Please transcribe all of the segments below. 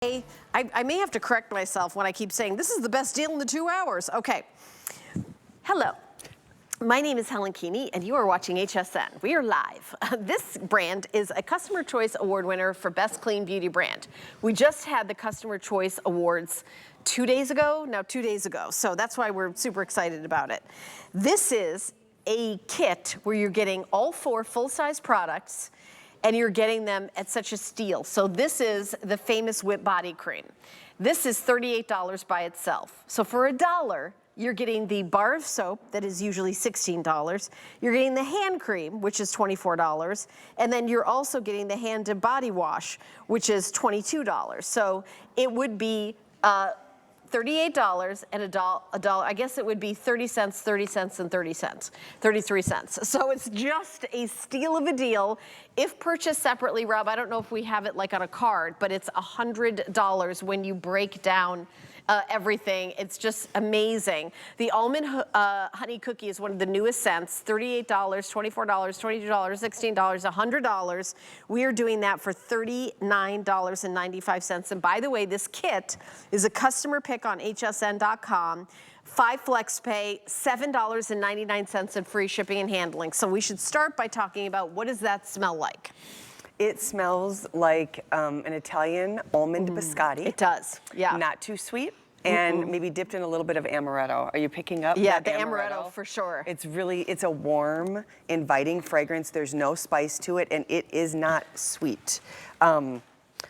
I may have to correct myself when I keep saying this is the best deal in the 2 hours. Okay. Hello. My name is Helen Keeney, and you are watching HSN. We are live. This brand is a Customer Choice Award winner for Best Clean Beauty Brand. We just had the Customer Choice Awards 2 days ago, so that's why we're super excited about it. This is a kit where you're getting all 4 full-size products, and you're getting them at such a steal. So this is the famous Whip Body Cream. This is $38 by itself. So for $1, you're getting the bar of soap that is usually $16. You're getting the hand cream, which is $24. And then you're also getting the hand and body wash, which is $22. So it would be $38 and a dollar. I guess it would be 30 cents, 30 cents, and 30 cents, 33 cents. So it's just a steal of a deal. If purchased separately, Rob, I don't know if we have it like on a card, but it's $100 when you break down everything. It's just amazing. The almond honey cookie is one of the newest scents. $38, $24, $22, $16, $100. We are doing that for $39.95. And by the way, this kit is a customer pick on hsn.com. 5 flex pay, $7.99 in free shipping and handling. So we should start by talking about what does that smell like? It smells like an Italian almond biscotti. It does, yeah. Not too sweet, and maybe dipped in a little bit of amaretto. Are you picking up that the amaretto for sure. It's a warm, inviting fragrance. There's no spice to it, and it is not sweet.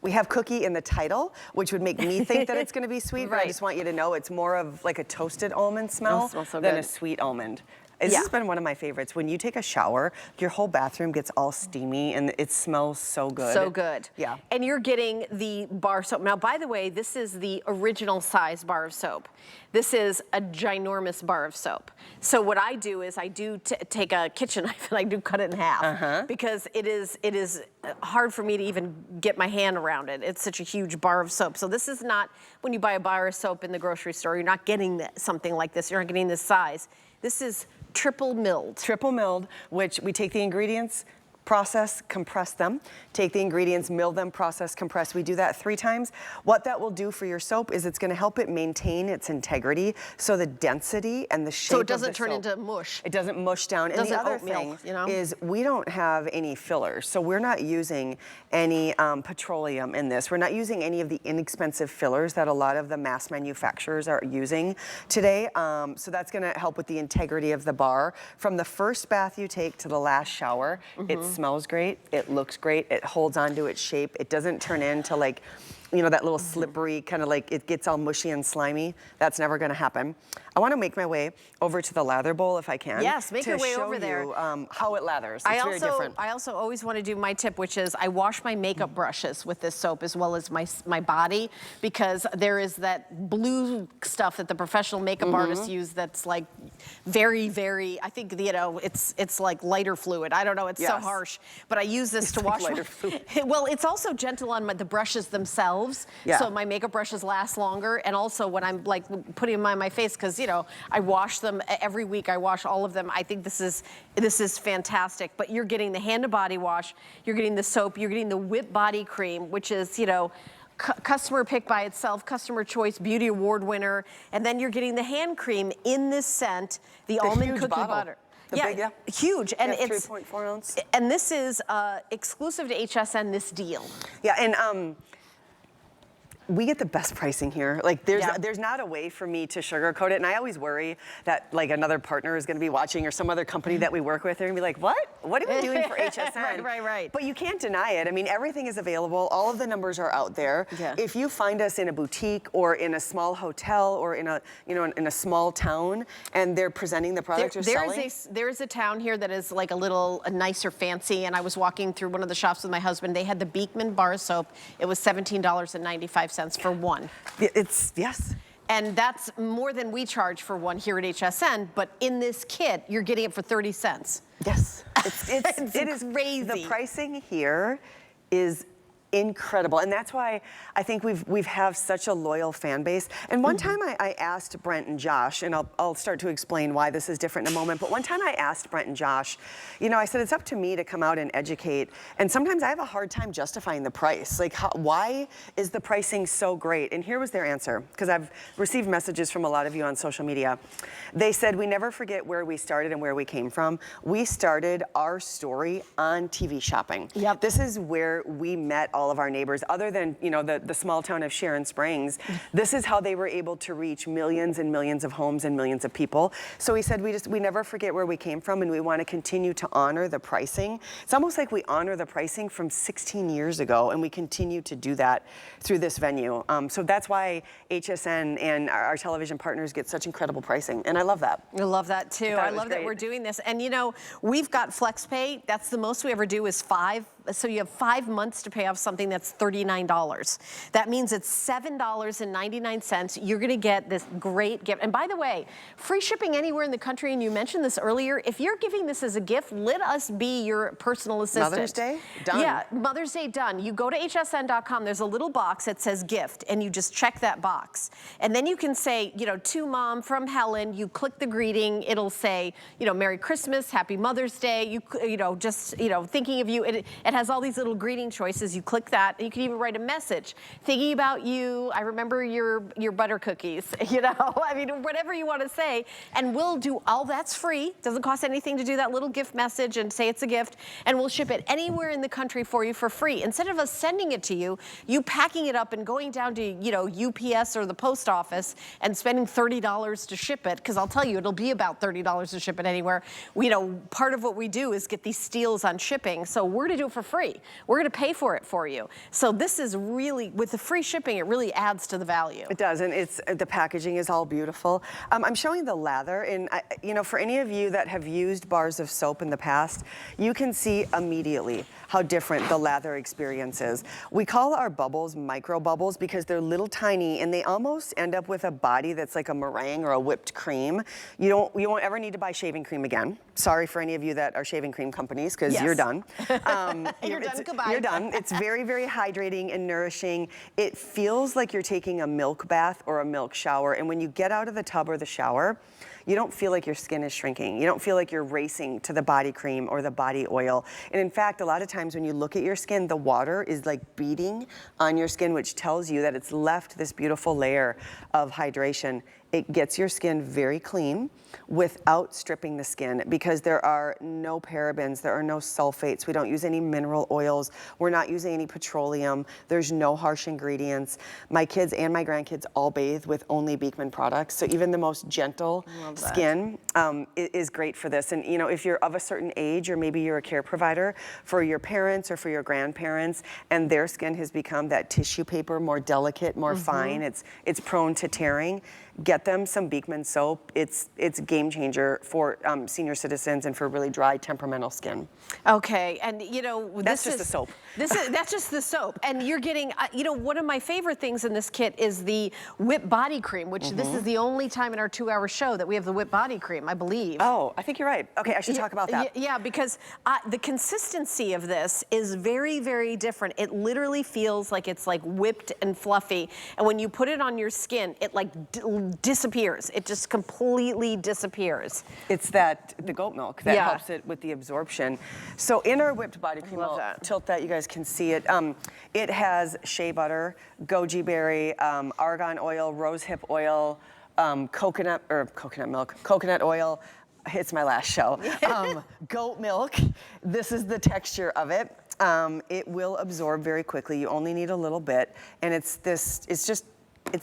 We have cookie in the title, which would make me think that it's going to be sweet, but I just want you to know it's more of like a toasted almond smell than a sweet almond. This has been one of my favorites. When you take a shower, your whole bathroom gets all steamy and it smells so good. So good. Yeah. And you're getting the bar soap. Now, by the way, this is the original size bar of soap. This is a ginormous bar of soap. So what I do is I do take a kitchen knife and I do cut it in half because it is hard for me to even get my hand around it. It's such a huge bar of soap. So this is not, when you buy a bar of soap in the grocery store, you're not getting something like this. You're not getting this size. This is triple milled. Triple milled, which we take the ingredients, process, compress them, take the ingredients, mill them, process, compress. We do that 3 times. What that will do for your soap is it's gonna help it maintain its integrity, so the density and the shape so it of doesn't the turn soap, into mush. It doesn't mush down. And the other thing is we don't have any fillers, so we're not using any petroleum in this. We're not using any of the inexpensive fillers that a lot of the mass manufacturers are using today. So that's gonna help with the integrity of the bar. From the first bath you take to the last shower, it smells great, it looks great, it holds onto its shape, it doesn't turn into like, you know, that little slippery kind of like it gets all mushy and slimy. That's never gonna happen. I wanna make my way over to the lather bowl if I can. Yes, make your way over there. To show you how it lathers. It's very different. I also always wanna do my tip, which is I wash my makeup brushes with this soap as well as my body, because there is that blue stuff that the professional makeup artists use that's like very, very, I think, you know, it's like lighter fluid. I don't know, it's so harsh. But I use this to wash lighter fluid. Well, it's also gentle on the brushes themselves, so my makeup brushes last longer. And also when I'm like putting them on my face, because you know, I wash them every week. I wash all of them. I think this is fantastic. But you're getting the hand and body wash, you're getting the soap, you're getting the Whip Body Cream, which is, you know, customer pick by itself, Customer Choice Beauty Award winner, and then you're getting the hand cream in this scent, the almond cookie butter. Big, huge, and it's 3.4 ounce. And this is exclusive to HSN. This deal. Yeah, and we get the best pricing here. Like there's not a way for me to sugarcoat it, and I always worry that like another partner is going to be watching or some other company that we work with. They're going to be like, what are we doing for HSN? Right. But you can't deny it. I mean, everything is available. All of the numbers are out there. Yeah. If you find us in a boutique or in a small hotel or in a in a small town and they're presenting the product there's a town here that is like a nicer, fancy, and I was walking through one of the shops with my husband. They had the Beekman bar soap. It was $17.95 for one. Yes. And that's more than we charge for one here at HSN, but in this kit, you're getting it for 30 cents. Yes. It is crazy. The pricing here is incredible. And that's why I think we've have such a loyal fan base. And one time I asked Brent and Josh, and I'll start to explain why this is different in a moment, but one time I asked Brent and Josh, you know, I said, it's up to me to come out and educate. And sometimes I have a hard time justifying the price. Like, why is the pricing so great? And here was their answer, because I've received messages from a lot of you on social media. They said, we never forget where we started and where we came from. We started our story on TV shopping. Yep. This is where we met all of our neighbors, other than, you know, the small town of Sharon Springs. This is how they were able to reach millions and millions of homes and millions of people. So we said we never forget where we came from, and we want to continue to honor the pricing. It's almost like we honor the pricing from 16 years ago, and we continue to do that through this venue. So that's why HSN and our television partners get such incredible pricing, and I love that. I love that too. I love that we're doing this. And you know, we've got FlexPay. That's the most we ever do is 5. So you have 5 months to pay off something that's $39. That means it's $7.99. You're gonna get this great gift. And by the way, free shipping anywhere in the country, and you mentioned this earlier, if you're giving this as a gift, let us be your personal assistant. Mother's Day? Done. Yeah, Mother's Day done. You go to hsn.com, there's a little box that says gift, and you just check that box. And then you can say, you know, to Mom from Helen, you click the greeting, it'll say, you know, Merry Christmas, Happy Mother's Day, you know, just, you know, thinking of you. It has all these little greeting choices. You click that, and you can even write a message. Thinking about you, I remember your butter cookies, you know, I mean, whatever you want to say, and we'll do all that's free. Doesn't cost anything to do that little gift message and say it's a gift, and we'll ship it anywhere in the country for you for free. Instead of us sending it to you, you packing it up and going down to, you know, UPS or the post office and spending $30 to ship it, because I'll tell you, it'll be about $30 to ship it anywhere. You know, part of what we do is get these steals on shipping, so we're gonna do it for free. We're gonna pay for it for you. So this is really, with the free shipping, it really adds to the value. It does, and the packaging is all beautiful. I'm showing the lather, and you know, for any of you that have used bars of soap in the past, you can see immediately how different the lather experience is. We call our bubbles micro bubbles because they're little tiny, and they almost end up with a body that's like a meringue or a whipped cream. You won't ever need to buy shaving cream again. Sorry for any of you that are shaving cream companies, because you're done. You're done, goodbye. You're done. It's very, very hydrating and nourishing. It feels like you're taking a milk bath or a milk shower, and when you get out of the tub or the shower, you don't feel like your skin is shrinking. You don't feel like you're racing to the body cream or the body oil. And in fact, a lot of times when you look at your skin, the water is like beating on your skin, which tells you that it's left this beautiful layer of hydration. It gets your skin very clean without stripping the skin, because there are no parabens, there are no sulfates, we don't use any mineral oils, we're not using any petroleum, there's no harsh ingredients. My kids and my grandkids all bathe with only Beekman products, so even the most gentle skin is great for this. And you know, if you're of a certain age, or maybe you're a care provider for your parents or for your grandparents, and their skin has become that tissue paper, more delicate, more fine, it's prone to tearing, get them some Beekman soap. It's a game changer for senior citizens and for really dry, temperamental skin. Okay, and you know, that's just the soap. That's just the soap, and you're getting. You know, one of my favorite things in this kit is the whipped body cream, which this is the only time in our 2-hour show that we have the whipped body cream, I believe. Oh, I think you're right. Okay, I should talk about that. Yeah, because the consistency of this is very, very different. It literally feels like it's like whipped and fluffy, and when you put it on your skin, it like disappears. It just completely disappears. It's the goat milk that helps it with the absorption. So in our whipped body cream, I'll tilt that, you guys can see it. It has shea butter, goji berry, argan oil, rosehip oil, coconut milk, coconut oil. It's my last show. Goat milk. This is the texture of it. It will absorb very quickly. You only need a little bit, and it's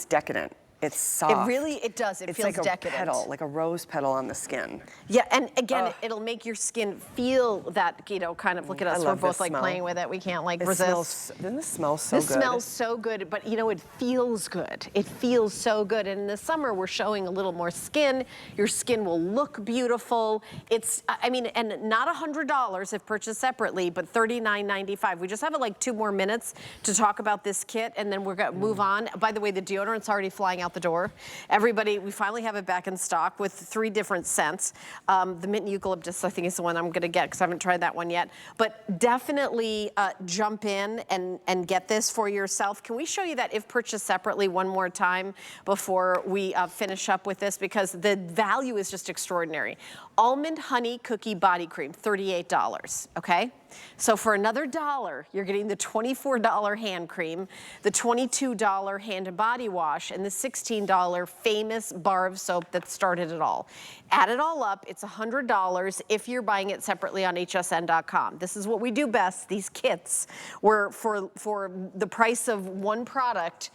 decadent. It's soft. It does. It feels like decadent. It's like a petal, like a rose petal on the skin. Yeah, and again, it'll make your skin feel that, you know, kind of, look at us, we're both like playing with it. We can't like resist. Doesn't this smell so good? This smells so good, but you know, it feels good. It feels so good. And in the summer, we're showing a little more skin. Your skin will look beautiful. It's, I mean, and not $100 if purchased separately, but $39.95. We just have like 2 more minutes to talk about this kit, and then we're gonna move on. By the way, the deodorant's already flying out out the door. Everybody, we finally have it back in stock with 3 different scents. The mint and eucalyptus, I think, is the one I'm gonna get because I haven't tried that one yet. But definitely jump in and get this for yourself. Can we show you that if purchased separately one more time before we finish up with this, because the value is just extraordinary. Almond honey cookie body cream, $38, okay? So for another $1, you're getting the $24 hand cream, the $22 hand and body wash, and the $16 famous bar of soap that started it all. Add it all up, it's $100 if you're buying it separately on hsn.com. This is what we do best, these kits, where for the price of one product,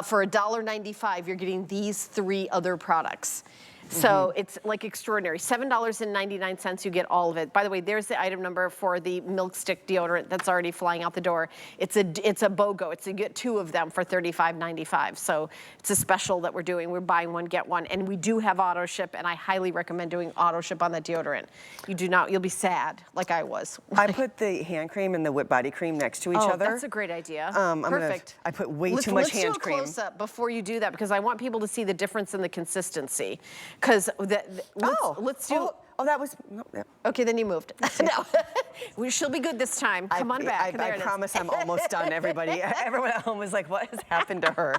for $1.95, you're getting these 3 other products. So it's like extraordinary. $7.99, you get all of it. By the way, there's the item number for the milk stick deodorant that's already flying out the door. It's a BOGO. You get 2 of them for $35.95. So it's a special that we're doing. We're buying one, get one. And we do have auto ship, and I highly recommend doing auto ship on that deodorant. You do not, you'll be sad, like I was. I put the hand cream and the whipped body cream next to each other. That's a great idea. Perfect. I put way too much hand cream. Let's do a close-up before you do that, because I want people to see the difference in the consistency. Because let's do. Oh, that was. No, yeah. Okay, then you moved. No, she'll be good this time. Come on back. I promise I'm almost done, everybody. Everyone at home is like, what has happened to her?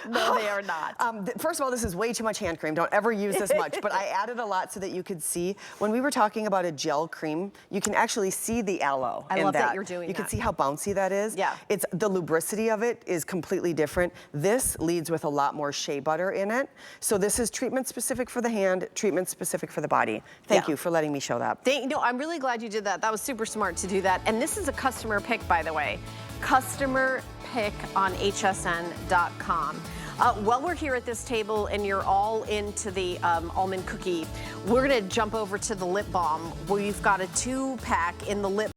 No, they are not. First of all, this is way too much hand cream. Don't ever use this much. But I added a lot so that you could see. When we were talking about a gel cream, you can actually see the aloe in that. I love that you're doing that. You can see how bouncy that is. Yeah. It's the lubricity of it is completely different. This leads with a lot more shea butter in it. So this is treatment specific for the hand, treatment specific for the body. Thank you for letting me show that. No, I'm really glad you did that. That was super smart to do that. And this is a customer pick, by the way. Customer pick on hsn.com. While we're here at this table and you're all into the almond cookie, we're gonna jump over to the lip balm. We've got a 2-pack in the lip